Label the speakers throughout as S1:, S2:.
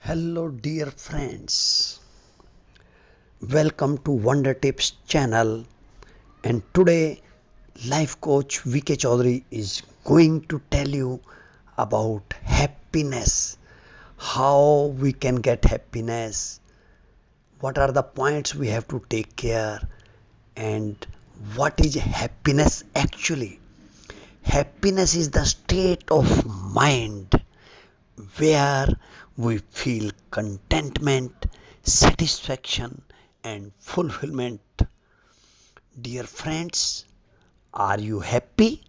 S1: Hello dear friends, welcome to Wondertips channel, and today life coach VK Chaudhary is going to tell you about happiness, how we can get happiness, what are the points we have to take care, and what is happiness actually. Happiness is the state of mind where we feel contentment, satisfaction, and fulfillment. Dear friends, are you happy?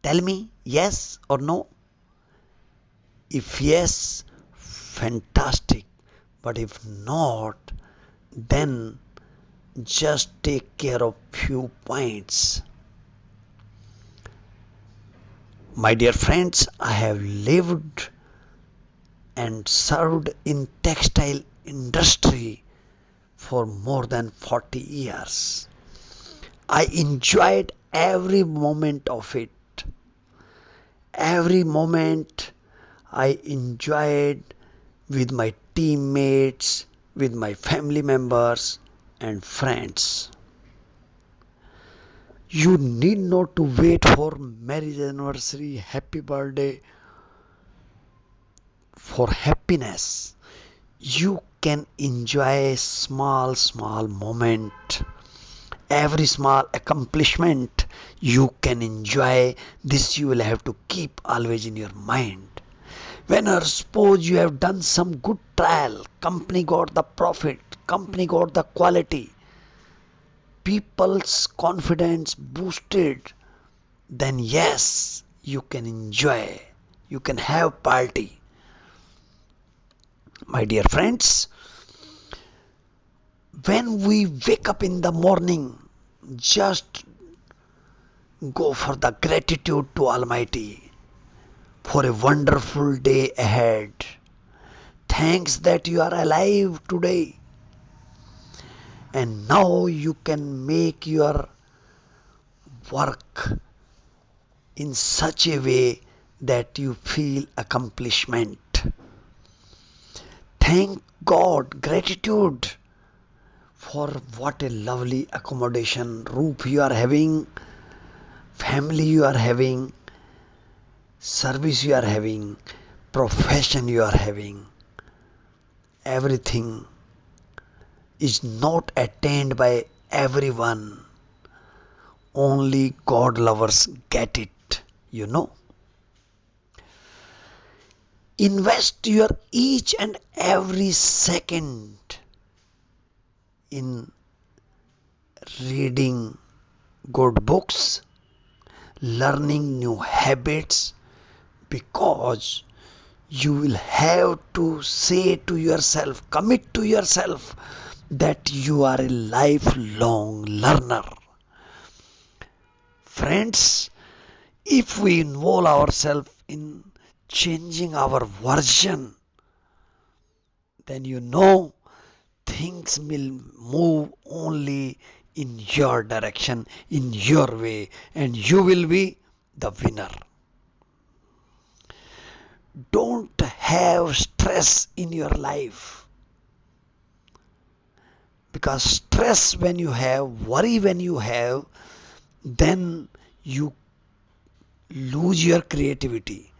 S1: Tell me yes or no. If yes, fantastic. But if not, then just take care of few points. My dear friends, I have lived and served in textile industry for more than 40 years. I enjoyed every moment of it. Every moment I enjoyed with my teammates, with my family members and friends. You need not to wait for marriage anniversary, happy birthday for happiness. You can enjoy small moment, every small accomplishment you can enjoy. This you will have to keep always in your mind. Whenever suppose you have done some good trial, company got the profit, company got the quality, people's confidence boosted, then yes, you can enjoy, you can have party. My dear friends, when we wake up in the morning, just go for the gratitude to Almighty for a wonderful day ahead. Thanks that you are alive today. And now you can make your work in such a way that you feel accomplishment. Thank God, gratitude for what a lovely accommodation, roof you are having, family you are having, service you are having, profession you are having. Everything is not attained by everyone. Only God lovers get it, you know. Invest your each and every second in reading good books, learning new habits, because you will have to say to yourself, commit to yourself that you are a lifelong learner. Friends, if we involve ourselves in changing our version, then you know things will move only in your direction, in your way, and you will be the winner. Don't have stress in your life, because stress when you have, worry when you have, then you lose your creativity,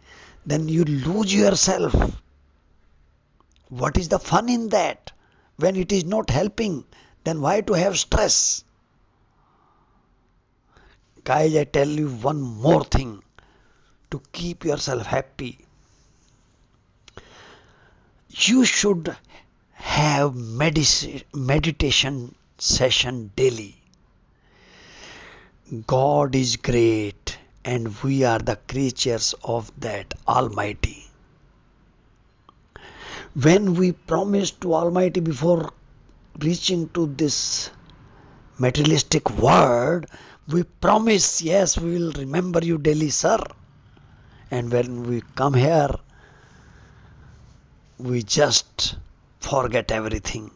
S1: then you lose yourself. What is the fun in that? When it is not helping, then why to have stress? Guys, I tell you one more thing to keep yourself happy. You should have meditation session daily. God is great and we are the creatures of that Almighty. When we promise to Almighty before reaching to this materialistic world, we promise, yes, we will remember you daily, sir. And when we come here, we just forget everything.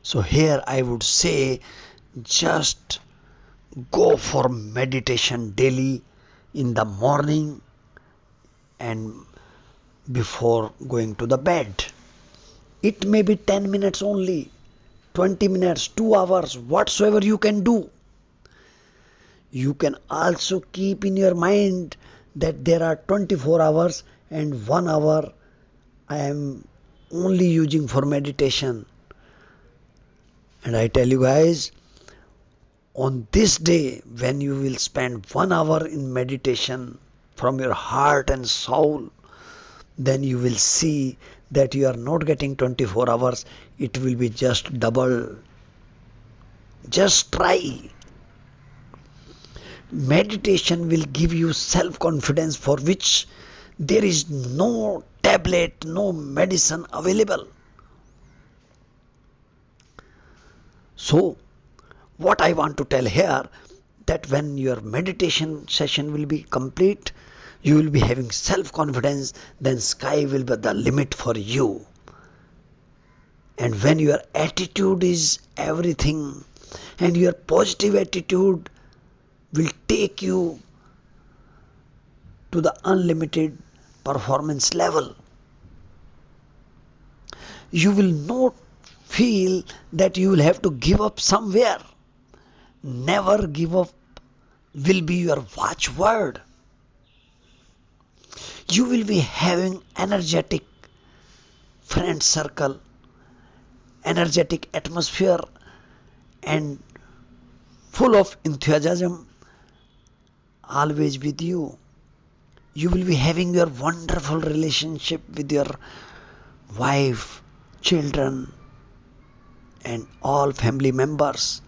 S1: So here I would say, just go for meditation daily in the morning and before going to the bed. It may be 10 minutes only, 20 minutes, 2 hours, whatsoever you can do. You can also keep in your mind that there are 24 hours and 1 hour I am only using for meditation. And I tell you guys, on this day when you will spend 1 hour in meditation from your heart and soul, then you will see that you are not getting 24 hours, it will be just double. Just try. Meditation will give you self-confidence for which there is no tablet, no medicine available. So, what I want to tell here, that when your meditation session will be complete, you will be having self-confidence, then sky will be the limit for you. And when your attitude is everything, and your positive attitude will take you to the unlimited performance level. You will not feel that you will have to give up somewhere. Never give up will be your watchword. You will be having energetic friend circle, energetic atmosphere, and full of enthusiasm always with you. You will be having your wonderful relationship with your wife, children, and all family members.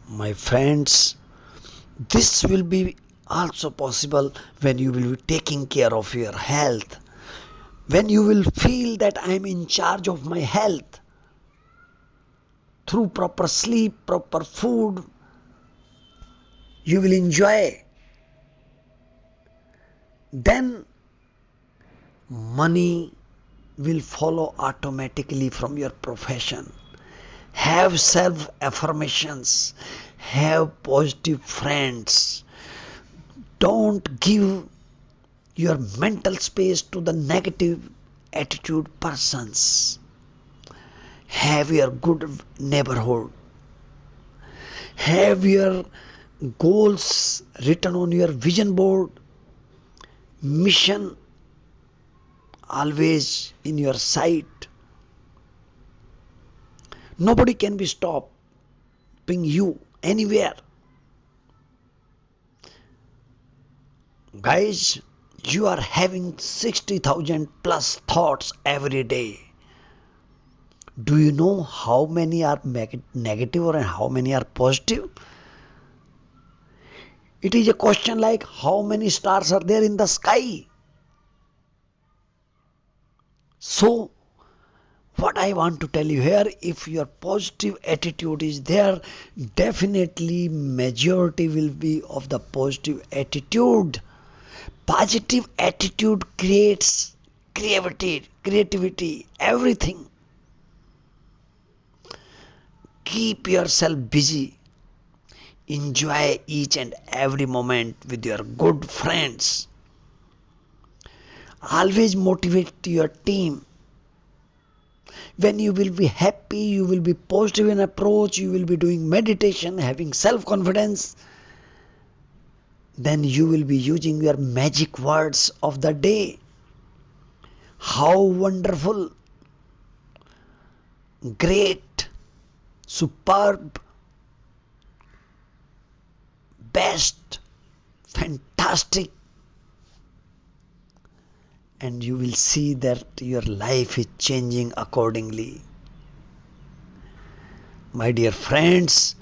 S1: My friends, this will be also possible when you will be taking care of your health. When you will feel that I am in charge of my health through proper sleep, proper food, you will enjoy. Then money will follow automatically from your profession. Have self affirmations, have positive friends. Don't give your mental space to the negative attitude persons. Have your good neighborhood. Have your goals written on your vision board. Mission always in your sight. Nobody can be stopping you anywhere. Guys, you are having 60,000 plus thoughts every day. Do you know how many are negative or how many are positive? It is a question like how many stars are there in the sky? So, what I want to tell you here, if your positive attitude is there, definitely majority will be of the positive attitude. Positive attitude creates creativity, everything. Keep yourself busy. Enjoy each and every moment with your good friends. Always motivate your team. When you will be happy, you will be positive in approach, you will be doing meditation, having self-confidence, then you will be using your magic words of the day. How wonderful, great, superb, best, fantastic, and you will see that your life is changing accordingly. My dear friends,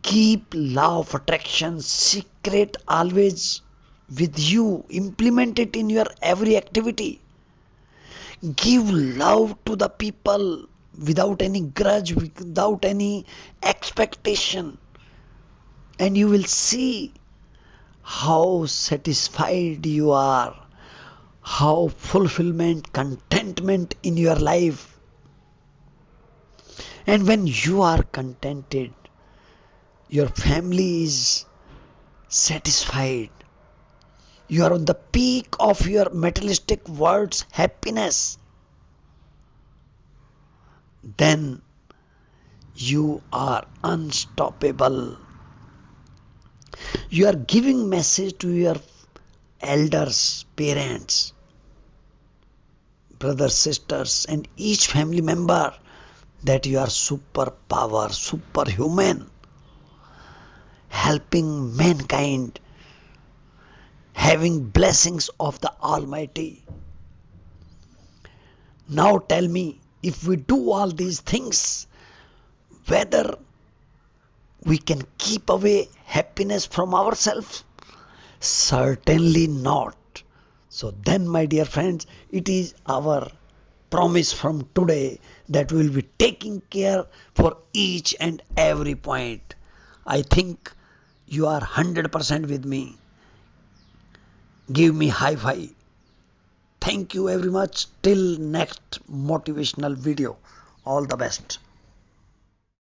S1: keep law of attraction secret always with you. Implement it in your every activity. Give love to the people without any grudge, without any expectation. And you will see how satisfied you are, how fulfillment, contentment in your life. And when you are contented, your family is satisfied, you are on the peak of your materialistic world's happiness, then you are unstoppable. You are giving message to your elders, parents, brothers, sisters, and each family member that you are superpower, superhuman, helping mankind, having blessings of the Almighty. Now tell me, if we do all these things, whether we can keep away happiness from ourselves? Certainly not. So then, my dear friends, it is our promise from today that we will be taking care for each and every point. I think you are 100% with me. Give me high five. Thank you very much. Till next motivational video. All the best.